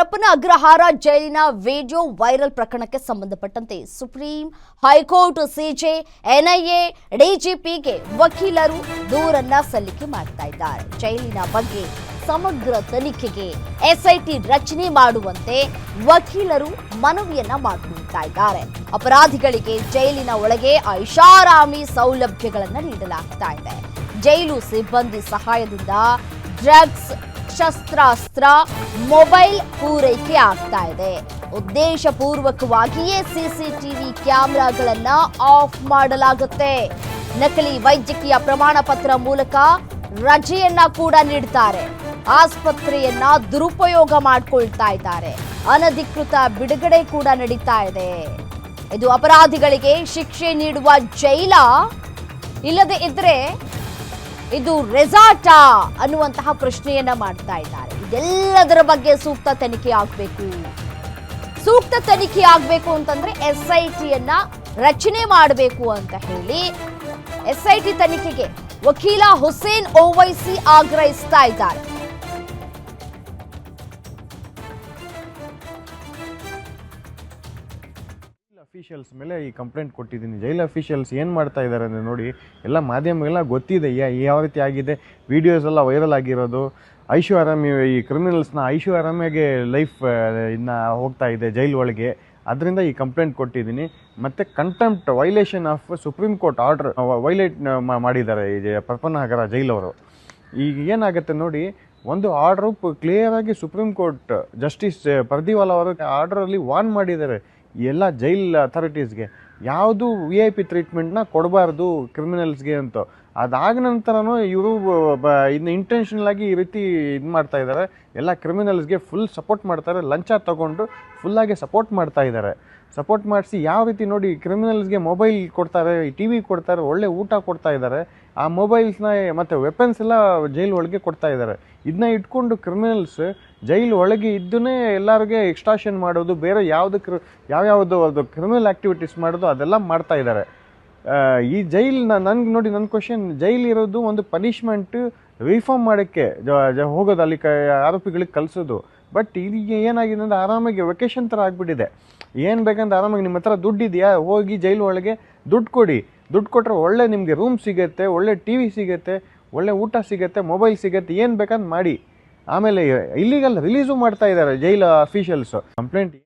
ಪರಪ್ಪನ ಅಗ್ರಹಾರ ಜೈಲಿನ video viral ಪ್ರಕರಣಕ್ಕೆ ಸಂಬಂಧಪಟ್ಟಂತೆ ಸುಪ್ರೀಂ ಹೈಕೋರ್ಟ್ ಸಿಜೆ ಎನ್ಐಎ ಡಿಜಿಪಿಗೆ ವಕೀಲರು ದೂರನ್ನ ಸಲ್ಲಿಕೆ ಮಾಡ್ತಾ ಇದ್ದಾರೆ. ಜೈಲಿನ ಬಗ್ಗೆ ಸಮಗ್ರ ತನಿಖೆಗೆ ಎಸ್ಐಟಿ ರಚನೆ ಮಾಡುವಂತೆ ವಕೀಲರು ಮನವಿಯನ್ನ ಮಾಡಿಕೊಳ್ತಾ ಇದ್ದಾರೆ. ಅಪರಾಧಿಗಳಿಗೆ ಜೈಲಿನ ಒಳಗೆ ಐಷಾರಾಮಿ ಸೌಲಭ್ಯಗಳನ್ನು ನೀಡಲಾಗ್ತಾ ಇದೆ. ಜೈಲು ಸಿಬ್ಬಂದಿ ಸಹಾಯದಿಂದ ಡ್ರಗ್ಸ್, ಶಸ್ತ್ರಾಸ್ತ್ರ, ಮೊಬೈಲ್ ಪೂರೈಕೆ ಆಗ್ತಾ ಇದೆ. ಉದ್ದೇಶಪೂರ್ವಕವಾಗಿಯೇ ಸಿಸಿಟಿವಿ ಕ್ಯಾಮೆರಾಗಳನ್ನ ಆಫ್ ಮಾಡಲಾಗುತ್ತೆ. ನಕಲಿ ವೈದ್ಯಕೀಯ ಪ್ರಮಾಣ ಪತ್ರ ಮೂಲಕ ರಜೆಯನ್ನ ಕೂಡ ನೀಡ್ತಾರೆ. ಆಸ್ಪತ್ರೆಯನ್ನ ದುರುಪಯೋಗ ಮಾಡಿಕೊಳ್ತಾ ಇದ್ದಾರೆ. ಅನಧಿಕೃತ ಬಿಡುಗಡೆ ಕೂಡ ನಡೀತಾ ಇದೆ. ಇದು ಅಪರಾಧಿಗಳಿಗೆ ಶಿಕ್ಷೆ ನೀಡುವ ಜೈಲ, ಇಲ್ಲದೆ ಇದ್ರೆ ಇದು ರೆಸಾರ್ಟಾ ಅನ್ನುವಂತಹ ಪ್ರಶ್ನೆಯನ್ನ ಮಾಡ್ತಾ ಇದ್ದಾರೆ. ಇದೆಲ್ಲದರ ಬಗ್ಗೆ ಸೂಕ್ತ ತನಿಖೆ ಆಗಬೇಕು. ಸೂಕ್ತ ತನಿಖೆ ಆಗಬೇಕು ಅಂತಂದ್ರೆ ಎಸ್ಐಟಿಯನ್ನ ರಚನೆ ಮಾಡಬೇಕು ಅಂತ ಹೇಳಿ ಎಸ್ಐಟಿ ತನಿಖೆಗೆ ವಕೀಲ ಹುಸೇನ್ ಓವೈಸಿ ಆಗ್ರಹಿಸ್ತಾ ಇದ್ದಾರೆ. ಅಫಿಷಿಯಲ್ಸ್ ಮೇಲೆ ಈ ಕಂಪ್ಲೇಂಟ್ ಕೊಟ್ಟಿದ್ದೀನಿ. ಜೈಲ್ ಅಫಿಷಿಯಲ್ಸ್ ಏನು ಮಾಡ್ತಾ ಇದ್ದಾರೆ ಅಂದರೆ ನೋಡಿ, ಎಲ್ಲ ಮಾಧ್ಯಮಗೆಲ್ಲ ಗೊತ್ತಿದೆ ಯಾವ ರೀತಿ ಆಗಿದೆ. ವೀಡಿಯೋಸ್ ಎಲ್ಲ ವೈರಲ್ ಆಗಿರೋದು. ಐಶು ಆರಾಮಿ, ಈ ಕ್ರಿಮಿನಲ್ಸ್ನ ಐಶು ಆರಾಮಿಯಾಗೆ ಲೈಫ್ ಇನ್ನು ಹೋಗ್ತಾ ಇದೆ ಜೈಲ್ ಒಳಗೆ. ಅದರಿಂದ ಈ ಕಂಪ್ಲೇಂಟ್ ಕೊಟ್ಟಿದ್ದೀನಿ. ಮತ್ತು contempt violation of supreme court order violate ಮಾಡಿದ್ದಾರೆ ಈ ಪರಪ್ಪನಹಗರ ಜೈಲವರು. ಈಗ ಏನಾಗುತ್ತೆ ನೋಡಿ, ಒಂದು ಆರ್ಡ್ರು ಕ್ಲಿಯರಾಗಿ ಸುಪ್ರೀಂ ಕೋರ್ಟ್ ಜಸ್ಟಿಸ್ ಪರ್ದಿವಾಲಾ ಅವರು ಆರ್ಡ್ರಲ್ಲಿ ವಾರ್ನ್ ಮಾಡಿದ್ದಾರೆ ಎಲ್ಲ ಜೈಲ್ ಅಥಾರಿಟೀಸ್ಗೆ, ಯಾವುದು VIP ಟ್ರೀಟ್ಮೆಂಟ್ನ ಕೊಡಬಾರ್ದು ಕ್ರಿಮಿನಲ್ಸ್ಗೆ ಅಂತ. ಅದಾದ ನಂತರನೂ ಇವರು ಇನ್ನು ಇಂಟೆನ್ಷನಲ್ ಆಗಿ ಈ ರೀತಿ ಇದು ಮಾಡ್ತಾ ಇದ್ದಾರೆ. ಎಲ್ಲ ಕ್ರಿಮಿನಲ್ಸ್ಗೆ ಫುಲ್ ಸಪೋರ್ಟ್ ಮಾಡ್ತಾರೆ. ಲಂಚ ತಗೊಂಡು ಫುಲ್ಲಾಗಿ ಸಪೋರ್ಟ್ ಮಾಡ್ತಾ ಇದ್ದಾರೆ. ಸಪೋರ್ಟ್ ಮಾಡಿಸಿ ಯಾವ ರೀತಿ ನೋಡಿ, ಕ್ರಿಮಿನಲ್ಸ್ಗೆ ಮೊಬೈಲ್ ಕೊಡ್ತಾರೆ, TV ಕೊಡ್ತಾರೆ, ಒಳ್ಳೆ ಊಟ ಕೊಡ್ತಾ ಇದ್ದಾರೆ. ಆ ಮೊಬೈಲ್ಸ್ನ ಮತ್ತು ವೆಪನ್ಸ್ ಎಲ್ಲ ಜೈಲ್ ಒಳಗೆ ಕೊಡ್ತಾ ಇದ್ದಾರೆ. ಇದನ್ನ ಇಟ್ಕೊಂಡು ಕ್ರಿಮಿನಲ್ಸ್ ಜೈಲ್ ಒಳಗೆ ಇದ್ದನ್ನೇ ಎಲ್ಲರಿಗೆ ಎಕ್ಸ್ಟ್ರಾಷನ್ ಮಾಡೋದು, ಬೇರೆ ಯಾವ್ಯಾವುದು ಅದು ಕ್ರಿಮಿನಲ್ ಆ್ಯಕ್ಟಿವಿಟೀಸ್ ಮಾಡೋದು ಅದೆಲ್ಲ ಮಾಡ್ತಾ ಇದ್ದಾರೆ. ಈ ಜೈಲ್ ನನಗೆ ನೋಡಿ, ನನ್ನ ಕ್ವಶನ್, ಜೈಲ್ ಇರೋದು ಒಂದು ಪನಿಷ್ಮೆಂಟ್ ರಿಫಾರ್ಮ್ ಮಾಡೋಕ್ಕೆ ಹೋಗೋದು, ಅಲ್ಲಿ ಆರೋಪಿಗಳಿಗೆ ಕಲಿಸೋದು. ಬಟ್ ಈಗ ಏನಾಗಿದೆ ಅಂದರೆ ಆರಾಮಾಗಿ ವೆಕೇಶನ್ ಥರ ಆಗಿಬಿಟ್ಟಿದೆ. ಏನು ಬೇಕಂತ ಆರಾಮಾಗಿ ನಿಮ್ಮ ಹತ್ರ ದುಡ್ಡಿದೆಯಾ, ಹೋಗಿ ಜೈಲು ಒಳಗೆ ದುಡ್ಡು ಕೊಡಿ. ದುಡ್ಡು ಕೊಟ್ಟರೆ ಒಳ್ಳೆ ನಿಮಗೆ ರೂಮ್ ಸಿಗುತ್ತೆ, ಒಳ್ಳೆ TV ಸಿಗುತ್ತೆ, ಒಳ್ಳೆ ಊಟ ಸಿಗುತ್ತೆ, ಮೊಬೈಲ್ ಸಿಗುತ್ತೆ, ಏನು ಬೇಕಂತ ಮಾಡಿ. ಆಮೇಲೆ ಇಲ್ಲಿಗಲ್ ರಿಲೀಸು ಮಾಡ್ತಾ ಇದ್ದಾರೆ ಜೈಲ್ ಅಫಿಷಿಯಲ್ಸು. ಕಂಪ್ಲೇಂಟ್